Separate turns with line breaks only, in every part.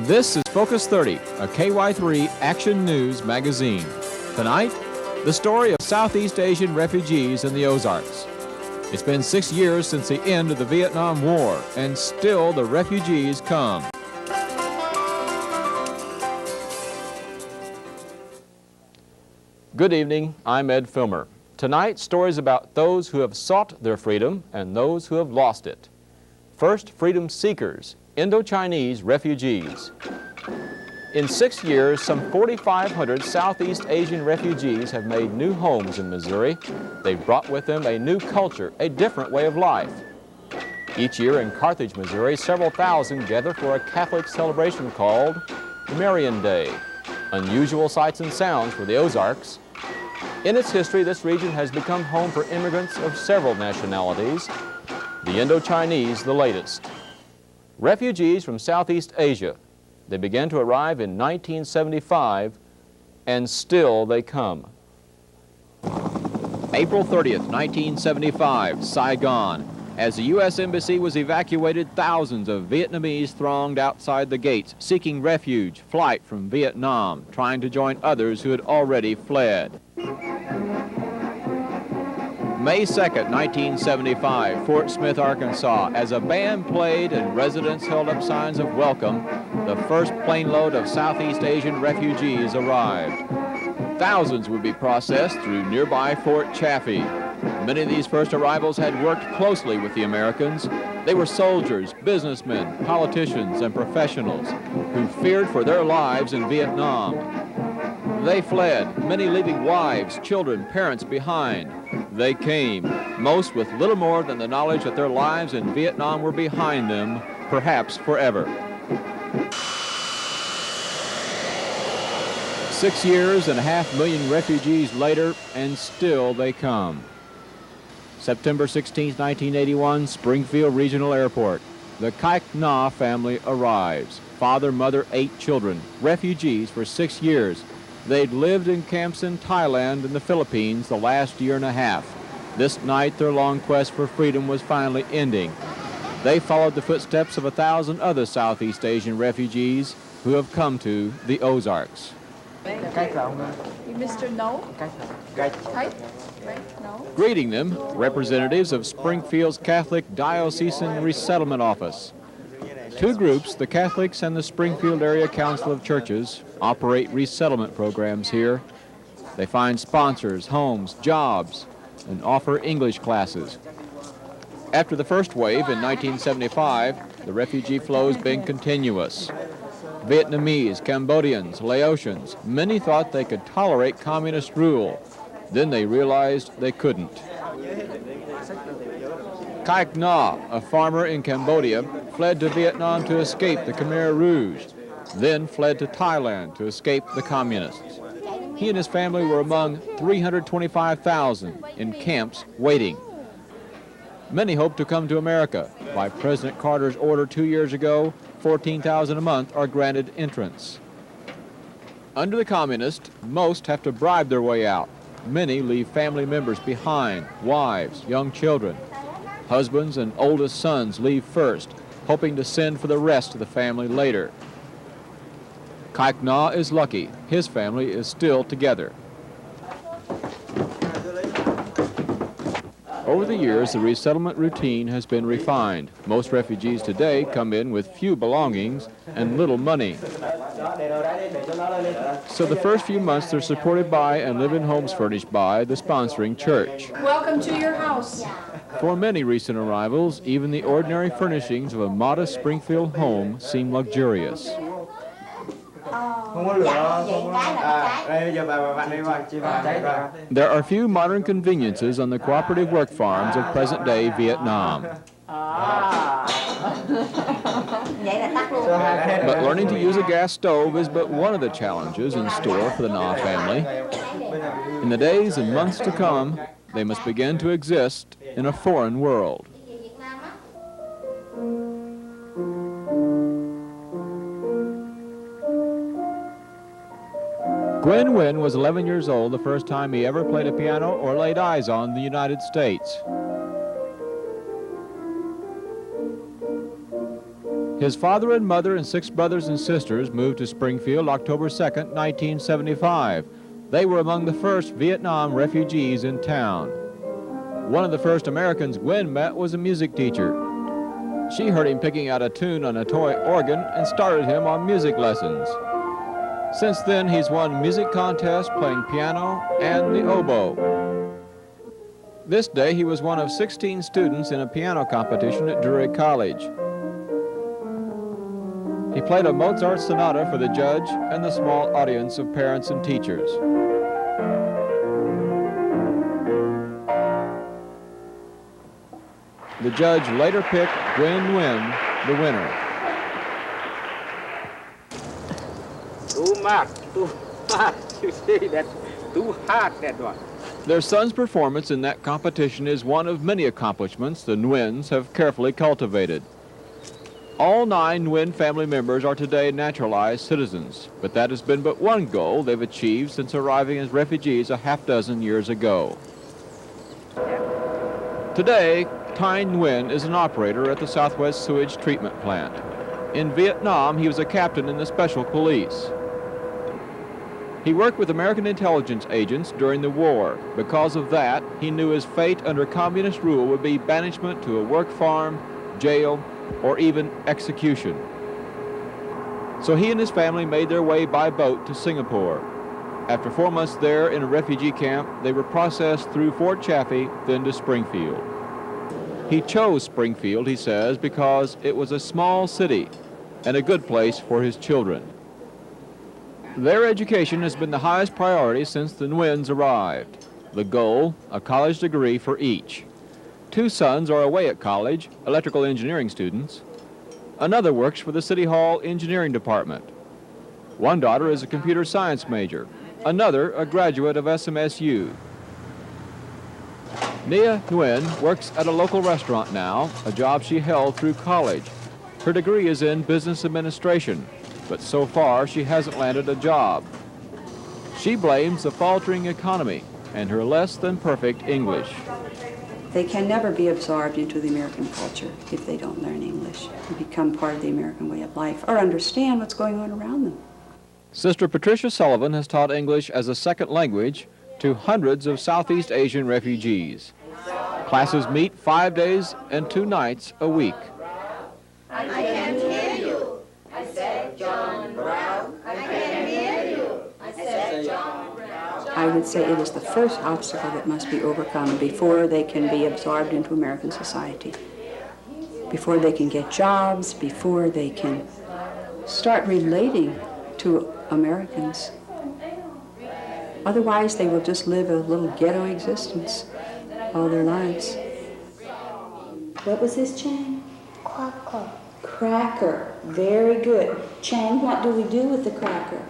This is Focus 30, a KY3 Action News magazine. Tonight, the story of Southeast Asian refugees in the Ozarks. It's been 6 years since the end of the Vietnam War, and still the refugees come. Good evening, I'm Ed Filmer. Tonight, stories about those who have sought their freedom and those who have lost it. First, freedom seekers, Indo-Chinese refugees. In 6 years, some 4,500 Southeast Asian refugees have made new homes in Missouri. They've brought with them a new culture, a different way of life. Each year in Carthage, Missouri, several thousand gather for a Catholic celebration called Marian Day. Unusual sights and sounds for the Ozarks. In its history, this region has become home for immigrants of several nationalities, the Indo-Chinese the latest. Refugees from Southeast Asia. They began to arrive in 1975, and still they come. April 30th, 1975, Saigon. As the U.S. Embassy was evacuated, thousands of Vietnamese thronged outside the gates, seeking refuge, flight from Vietnam, trying to join others who had already fled. May 2nd, 1975, Fort Smith, Arkansas. As a band played and residents held up signs of welcome, the first plane load of Southeast Asian refugees arrived. Thousands would be processed through nearby Fort Chaffee. Many of these first arrivals had worked closely with the Americans. They were soldiers, businessmen, politicians, and professionals who feared for their lives in Vietnam. They fled, many leaving wives, children, parents behind. They came, most with little more than the knowledge that their lives in Vietnam were behind them, perhaps forever. 6 years and 500,000 refugees later, and still they come. September 16, 1981, Springfield Regional Airport. The Kaik Na family arrives. Father, mother, 8 children, refugees for 6 years. They'd lived in camps in Thailand and the Philippines the last year and a half. This night, their long quest for freedom was finally ending. They followed the footsteps of 1,000 other Southeast Asian refugees who have come to the Ozarks.
Mr. No? No.
Greeting them, representatives of Springfield's Catholic Diocesan Resettlement Office. 2 groups, the Catholics and the Springfield Area Council of Churches, operate resettlement programs here. They find sponsors, homes, jobs, and offer English classes. After the first wave in 1975, the refugee flow's been continuous. Vietnamese, Cambodians, Laotians, many thought they could tolerate communist rule. Then they realized they couldn't. Kaik Na, a farmer in Cambodia, fled to Vietnam to escape the Khmer Rouge, then fled to Thailand to escape the communists. He and his family were among 325,000 in camps waiting. Many hoped to come to America. By President Carter's order 2 years ago, 14,000 a month are granted entrance. Under the communists, most have to bribe their way out. Many leave family members behind, wives, young children. Husbands and oldest sons leave first, hoping to send for the rest of the family later. Kaik Na is lucky. His family is still together. Over the years, the resettlement routine has been refined. Most refugees today come in with few belongings and little money. So the first few months, they're supported by and live in homes furnished by the sponsoring church.
Welcome to your house.
For many recent arrivals, even the ordinary furnishings of a modest Springfield home seem luxurious. There are few modern conveniences on the cooperative work farms of present-day Vietnam. But learning to use a gas stove is but one of the challenges in store for the Na family. In the days and months to come, they must begin to exist in a foreign world. Gwen Nguyen was 11 years old the first time he ever played a piano or laid eyes on the United States. His father and mother and 6 brothers and sisters moved to Springfield October 2nd, 1975. They were among the first Vietnam refugees in town. One of the first Americans Gwen met was a music teacher. She heard him picking out a tune on a toy organ and started him on music lessons. Since then, he's won music contests playing piano and the oboe. This day, he was one of 16 students in a piano competition at Drury College. He played a Mozart sonata for the judge and the small audience of parents and teachers. The judge later picked Gwen Nguyen the winner.
Too much. You see, that's too hard, that one.
Their son's performance in that competition is one of many accomplishments the Nguyen's have carefully cultivated. All 9 Nguyen family members are today naturalized citizens, but that has been but one goal they've achieved since arriving as refugees a half-dozen years ago. Today, Ty Nguyen is an operator at the Southwest Sewage Treatment Plant. In Vietnam, he was a captain in the Special Police. He worked with American intelligence agents during the war. Because of that, he knew his fate under communist rule would be banishment to a work farm, jail, or even execution. So he and his family made their way by boat to Singapore. After 4 months there in a refugee camp, they were processed through Fort Chaffee, then to Springfield. He chose Springfield, he says, because it was a small city and a good place for his children. Their education has been the highest priority since the Nguyen's arrived. The goal, a college degree for each. 2 sons are away at college, electrical engineering students. Another works for the City Hall Engineering Department. One daughter is a computer science major. Another, a graduate of SMSU. Nia Nguyen works at a local restaurant now, a job she held through college. Her degree is in business administration, but so far she hasn't landed a job. She blames the faltering economy and her less than perfect English.
They can never be absorbed into the American culture if they don't learn English and become part of the American way of life or understand what's going on around them.
Sister Patricia Sullivan has taught English as a second language to hundreds of Southeast Asian refugees. Classes meet 5 days and 2 nights a week.
I can't hear you. I said John Brown. I can't hear you. I said John Brown.
I would say it is the first obstacle that must be overcome before they can be absorbed into American society, before they can get jobs, before they can start relating to Americans. Otherwise, they will just live a little ghetto existence all their lives. What was this, Chang?
Cracker.
Cracker. Very good. Chang, what do we do with the cracker?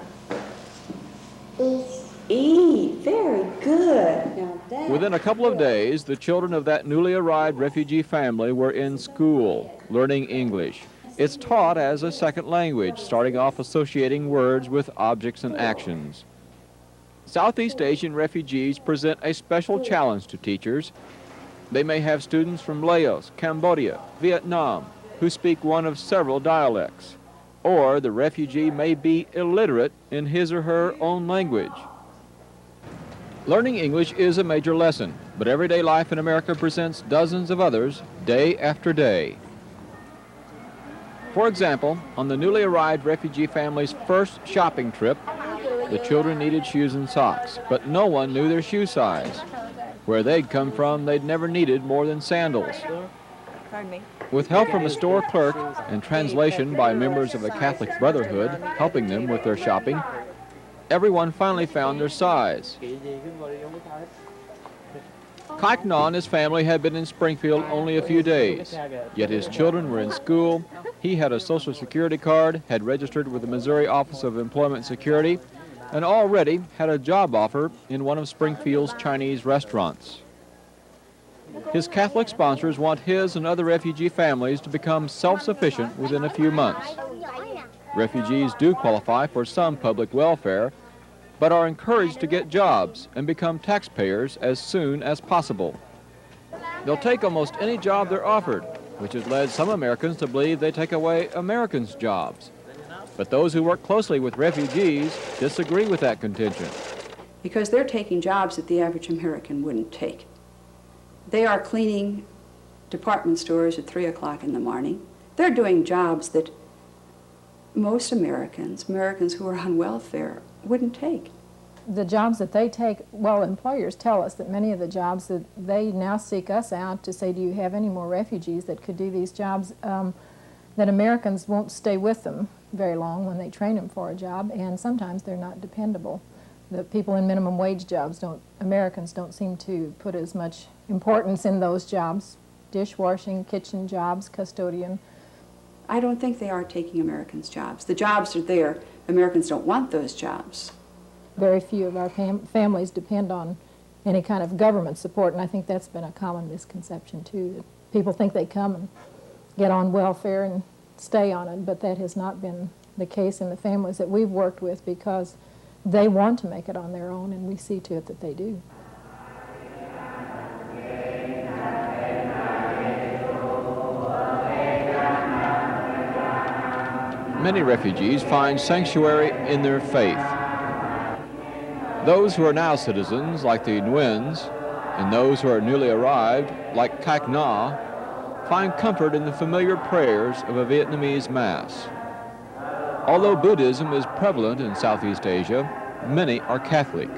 Eat. Very good. Now that
Within a couple of days, the children of that newly arrived refugee family were in school, learning English. It's taught as a second language, starting off associating words with objects and actions. Southeast Asian refugees present a special challenge to teachers. They may have students from Laos, Cambodia, Vietnam, who speak one of several dialects. Or the refugee may be illiterate in his or her own language. Learning English is a major lesson, but everyday life in America presents dozens of others day after day. For example, on the newly arrived refugee family's first shopping trip, the children needed shoes and socks, but no one knew their shoe size. Where they'd come from, they'd never needed more than sandals. With help from a store clerk and translation by members of the Catholic Brotherhood helping them with their shopping, everyone finally found their size. Kaikna and his family had been in Springfield only a few days, yet his children were in school. He had a Social Security card, had registered with the Missouri Office of Employment Security, and already had a job offer in one of Springfield's Chinese restaurants. His Catholic sponsors want his and other refugee families to become self-sufficient within a few months. Refugees do qualify for some public welfare, but are encouraged to get jobs and become taxpayers as soon as possible. They'll take almost any job they're offered, which has led some Americans to believe they take away Americans' jobs. But those who work closely with refugees disagree with that contention.
Because they're taking jobs that the average American wouldn't take. They are cleaning department stores at 3 o'clock in the morning. They're doing jobs that most Americans who are on welfare, wouldn't take.
The jobs that they take, well, employers tell us that many of the jobs that they now seek us out to say, do you have any more refugees that could do these jobs, that Americans won't stay with them very long when they train them for a job, and sometimes they're not dependable. The people in minimum wage jobs Americans don't seem to put as much importance in those jobs, dishwashing, kitchen jobs, custodian.
I don't think they are taking Americans' jobs. The jobs are there. Americans don't want those jobs.
Very few of our families depend on any kind of government support, and I think that's been a common misconception, too. That people think they come and get on welfare and stay on it, but that has not been the case in the families that we've worked with, because they want to make it on their own, and we see to it that they do.
Many refugees find sanctuary in their faith. Those who are now citizens, like the Nguyen's, and those who are newly arrived, like Kak Na, find comfort in the familiar prayers of a Vietnamese Mass. Although Buddhism is prevalent in Southeast Asia, many are Catholic.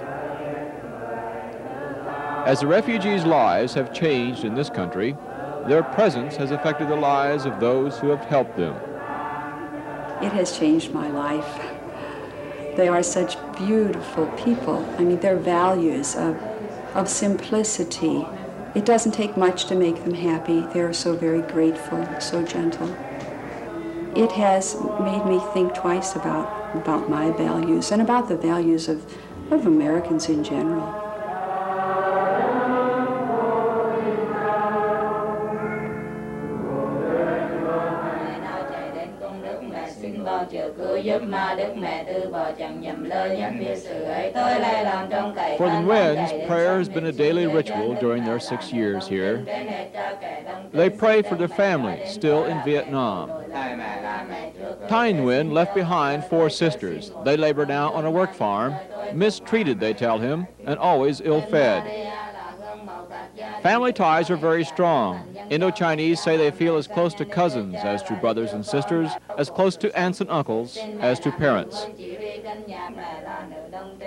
As the refugees' lives have changed in this country, their presence has affected the lives of those who have helped them.
It has changed my life. They are such beautiful people. I mean, their values of simplicity. It doesn't take much to make them happy. They're so very grateful, so gentle. It has made me think twice about my values and about the values of Americans in general.
For the Nguyen's, prayer has been a daily ritual during their 6 years here. They pray for their family still in Vietnam. Thai Nguyen left behind 4 sisters. They labor now on a work farm, mistreated, they tell him, and always ill-fed. Family ties are very strong. Indo-Chinese say they feel as close to cousins as to brothers and sisters, as close to aunts and uncles as to parents.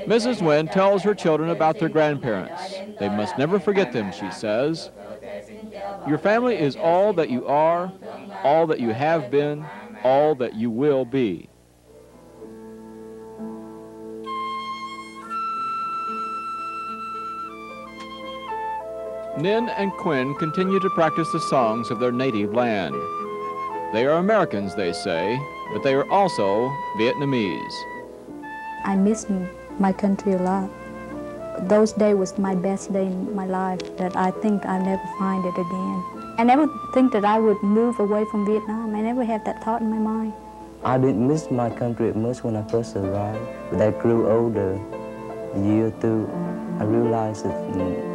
Mrs. Nguyen tells her children about their grandparents. They must never forget them, she says. Your family is all that you are, all that you have been, all that you will be. Ninh and Quinn continue to practice the songs of their native land. They are Americans, they say, but they are also Vietnamese.
I miss my country a lot. Those days was my best day in my life, that I think I'll never find it again. I never think that I would move away from Vietnam. I never had that thought in my mind.
I didn't miss my country much when I first arrived, but I grew older. A year or two, I realized that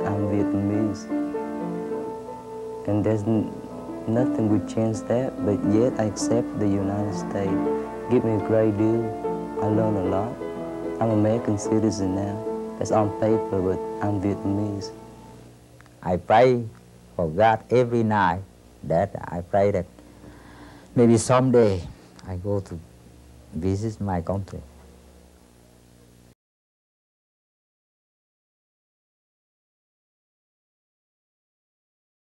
I'm Vietnamese. And there's nothing would change that, but yet I accept the United States. Give me a great deal. I learned a lot. I'm an American citizen now. That's on paper, but I'm Vietnamese.
I pray for God every night, that I pray that maybe someday I go to visit my country.